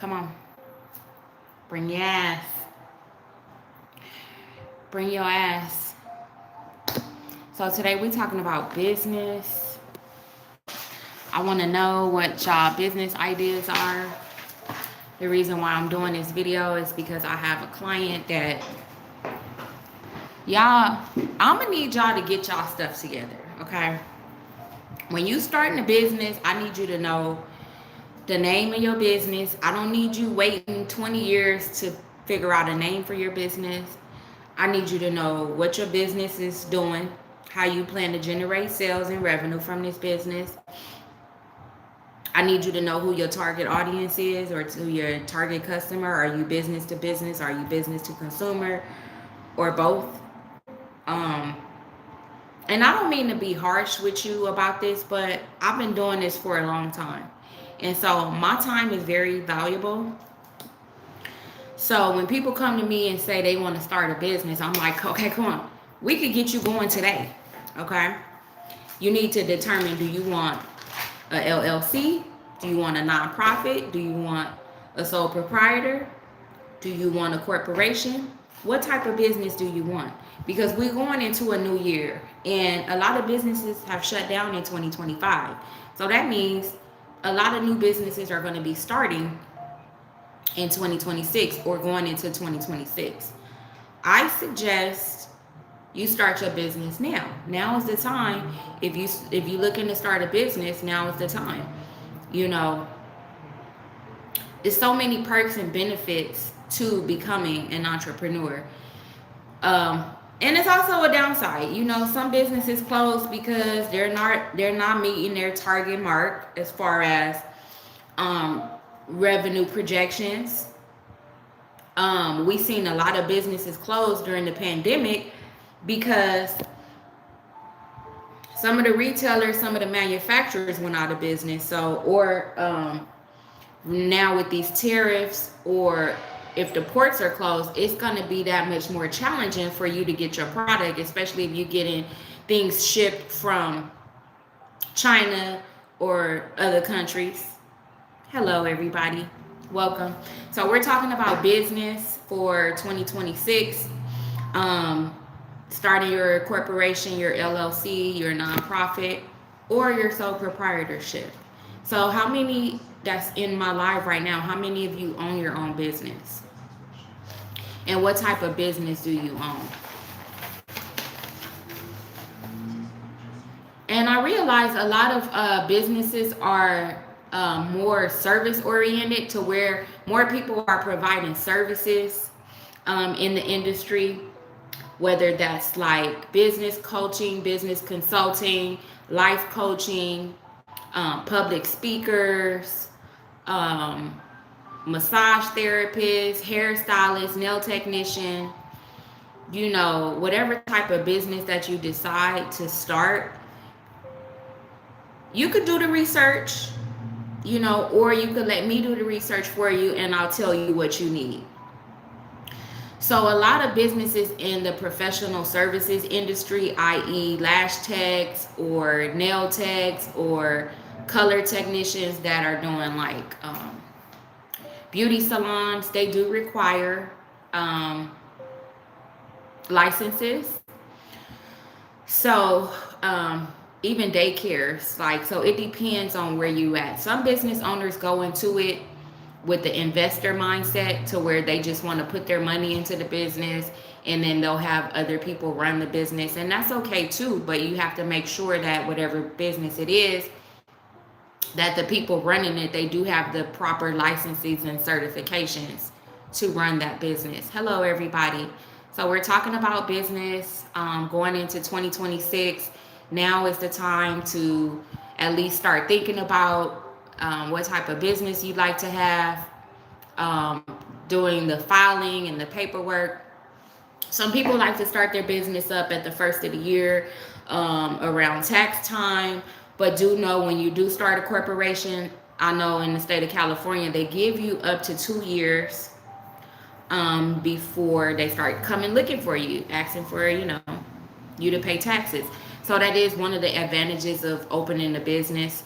Come on. Bring your ass. Bring your ass. So today we're talking about business. I want to know what y'all business ideas are. The reason why I'm doing this video is because I have a client that y'all, I'm gonna need y'all to get y'all stuff together, okay? When you starting a business, I need you to know the name of your business. I don't need you waiting 20 years to figure out a name for your business. I need you to know what your business is doing, how you plan to generate sales and revenue from this business. I need you to know who your target audience is or to your target customer. Are you business to business? Are you business to consumer? Or both? Um, and I don't mean to be harsh with you about this, but I've been doing this for a long time. And so my time is very valuable. So when people come to me and say they want to start a business, I'm like, okay, come on. We could get you going today. Okay. You need to determine, do you want a LLC? Do you want a nonprofit? Do you want a sole proprietor? Do you want a corporation? What type of business do you want? Because we're going into a new year and a lot of businesses have shut down in 2025. So that means a lot of new businesses are going to be starting in 2026 or going into 2026. I suggest you start your business now. Now is the time. If you looking to start a business, now is the time. You know, there's so many perks and benefits to becoming an entrepreneur. Um, and it's also a downside. You know, some businesses close because they're not meeting their target mark as far as um, revenue projections. We seen a lot of businesses close during the pandemic because some of the retailers, some of the manufacturers went out of business. So, or now with these tariffs, or if the ports are closed, it's going to be that much more challenging for you to get your product, especially if you're getting things shipped from China or other countries. Hello, everybody. Welcome. So we're talking about business for 2026. Um, Starting your corporation, your LLC, your nonprofit, or your sole proprietorship. So how many that's in my live right now, how many of you own your own business? And what type of business do you own? And I realize a lot of businesses are more service oriented, to where more people are providing services in the industry, whether that's like business coaching, business consulting, life coaching, public speakers, um, massage therapists, hairstylists, nail technician, you know, whatever type of business that you decide to start, you could do the research, you know, or you could let me do the research for you and I'll tell you what you need. So a lot of businesses in the professional services industry, i.e. lash techs or nail techs or color technicians that are doing like beauty salons, they do require um, licenses. So even daycares, like, so it depends on where you at. Some business owners go into it with the investor mindset, to where they just want to put their money into the business and then they'll have other people run the business, and that's okay too. But you have to make sure that whatever business it is, that the people running it, they do have the proper licenses and certifications to run that business. Hello, everybody. So we're talking about business going into 2026. Now is the time to at least start thinking about what type of business you'd like to have, um, doing the filing and the paperwork. Some people like to start their business up at the first of the year, around tax time. But do know, when you do start a corporation, I know in the state of California, they give you up to 2 years before they start coming looking for you, asking for, you know, you to pay taxes. So that is one of the advantages of opening a business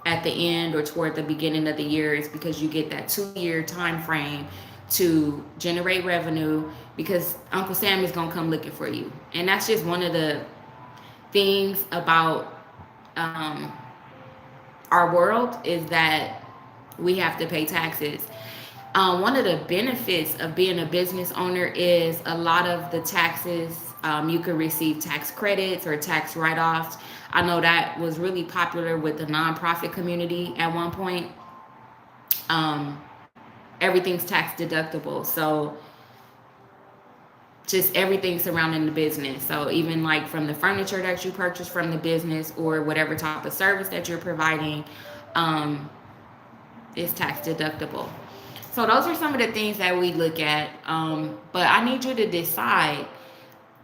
at the end or toward the beginning of the year is because you get that 2 year time frame to generate revenue, because Uncle Sam is going to come looking for you. And that's just one of the things about um, our world, is that we have to pay taxes. One of the benefits of being a business owner is a lot of the taxes, you can receive tax credits or tax write-offs. I know that was really popular with the nonprofit community at one point. Um, Everything's tax deductible. So just everything surrounding the business. So even like from the furniture that you purchase from the business or whatever type of service that you're providing, um, is tax deductible. So those are some of the things that we look at. But I need you to decide,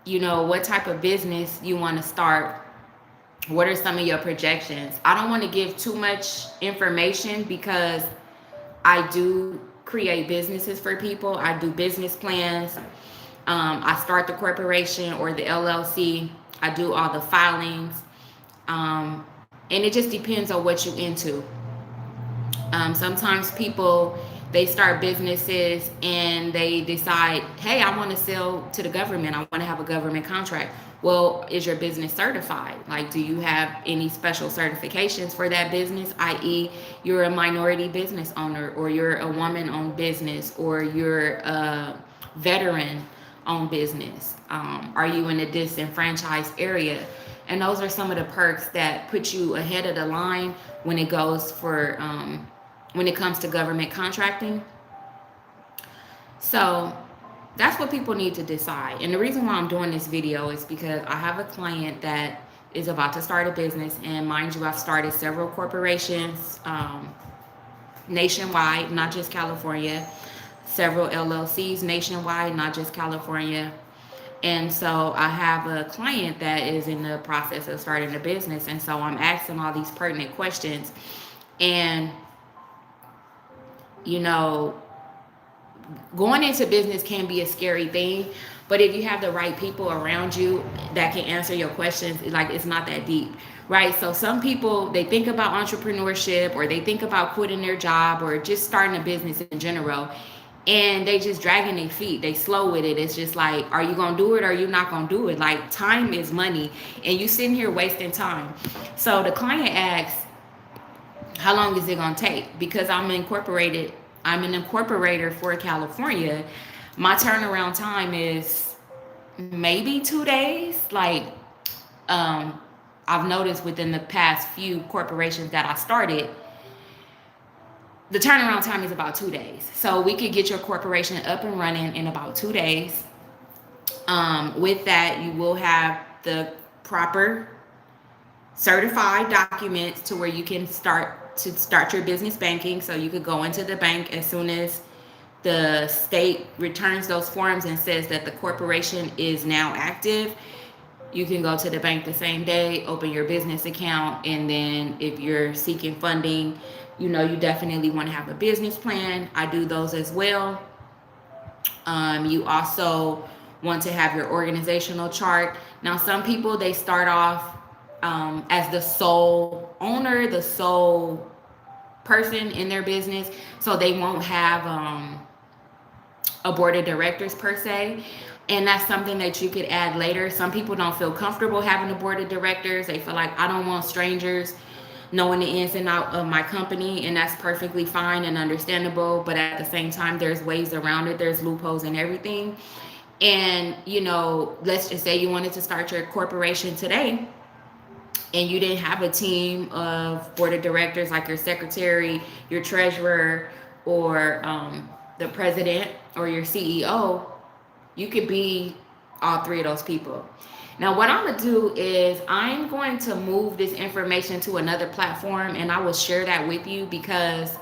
what type of business you want to start. What are some of your projections? I don't want to give too much information because I do create businesses for people. I do business plans. I start the corporation or the LLC. I do all the filings. And it just depends on what you're into. Sometimes people, they start businesses and they decide, hey, I want to sell to the government. I want to have a government contract. Well, is your business certified? Like, do you have any special certifications for that business? I.e., you're a minority business owner, or you're a woman-owned business, or you're a veteran-owned business. Are you in a disenfranchised area? And those are some of the perks that put you ahead of the line when it goes for when it comes to government contracting. So that's what people need to decide. And the reason why I'm doing this video is because I have a client that is about to start a business. And mind you, I've started several corporations nationwide, not just California, several LLCs nationwide, not just California. And so I have a client that is in the process of starting a business. And so I'm asking all these pertinent questions. And, going into business can be a scary thing, but if you have the right people around you that can answer your questions, like, it's not that deep, right? So some people, they think about entrepreneurship, or they think about quitting their job, or just starting a business in general, and they just dragging their feet. They slow with it. It's just like, are you gonna do it or are you not gonna do it? Like, time is money, and you sitting here wasting time. So the client asks, how long is it gonna take? Because I'm an incorporator for California. My turnaround time is maybe 2 days. Like, I've noticed within the past few corporations that I started, the turnaround time is about 2 days. So we could get your corporation up and running in about 2 days. With that, you will have the proper certified documents to where you can start your business banking. So you could go into the bank as soon as the state returns those forms and says that the corporation is now active. You can go to the bank the same day, open your business account, and then if you're seeking funding, you definitely want to have a business plan. I do those as well. You also want to have your organizational chart. Now, some people, they start off as the sole owner, the sole person in their business, so they won't have a board of directors per se. And that's something that you could add later. Some people don't feel comfortable having a board of directors. They feel like, I don't want strangers knowing the ins and out of my company, and that's perfectly fine and understandable. But at the same time, there's ways around it. There's loopholes and everything. And, let's just say you wanted to start your corporation today, and you didn't have a team of board of directors, like your secretary, your treasurer, or the president, or your CEO. You could be all three of those people. Now, what I'm going to do is I'm going to move this information to another platform, and I will share that with you, because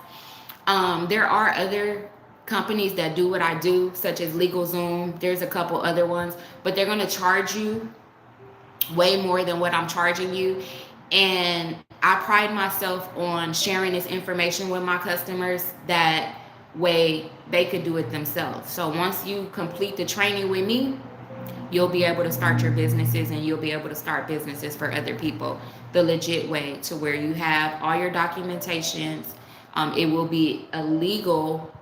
there are other companies that do what I do, such as LegalZoom. There's a couple other ones, but they're going to charge you way more than what I'm charging you. And I pride myself on sharing this information with my customers. That way they could do it themselves. So once you complete the training with me, you'll be able to start your businesses, and you'll be able to start businesses for other people. the legit way, to where you have all your documentations. It will be a legal,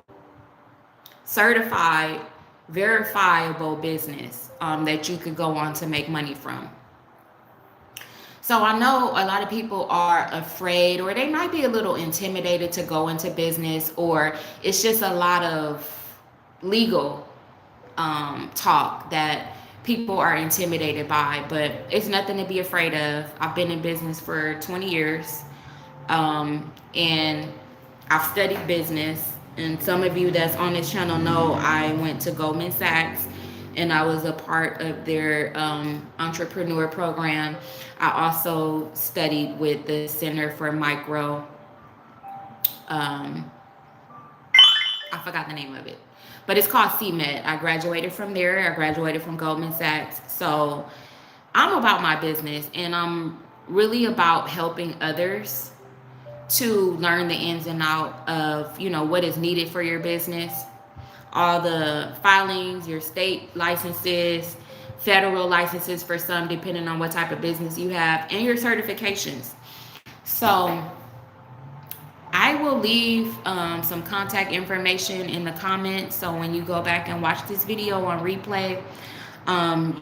certified, verifiable business that you could go on to make money from. So I know a lot of people are afraid, or they might be a little intimidated to go into business, or it's just a lot of legal talk that people are intimidated by, but it's nothing to be afraid of. I've been in business for 20 years, and I've studied business. And some of you that's on this channel know I went to Goldman Sachs, and I was a part of their entrepreneur program. I also studied with the Center for Micro, I forgot the name of it, but it's called CMED. I graduated from there. I graduated from Goldman Sachs. So I'm about my business, and I'm really about helping others to learn the ins and out of, what is needed for your business, all the filings, your state licenses, federal licenses for some, depending on what type of business you have, and your certifications. So I will leave some contact information in the comments. So when you go back and watch this video on replay,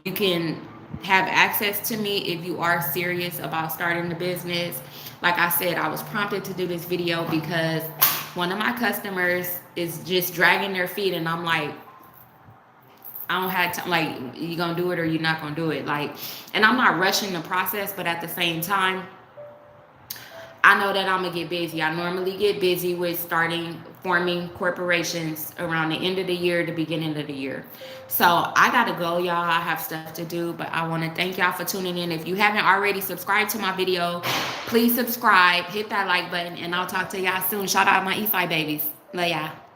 you can have access to me if you are serious about starting a business. Like I said, I was prompted to do this video because one of my customers is just dragging their feet, and I'm like, I don't have time. Like, you gonna do it or you're not gonna do it? Like, and I'm not rushing the process, but at the same time, I know that I'm gonna get busy. I normally get busy with forming corporations around the end of the year, the beginning of the year. So I gotta go, y'all. I have stuff to do, but I want to thank y'all for tuning in. If you haven't already subscribed to my video, please subscribe, hit that like button, and I'll talk to y'all soon. Shout out my Eastside babies. Love y'all.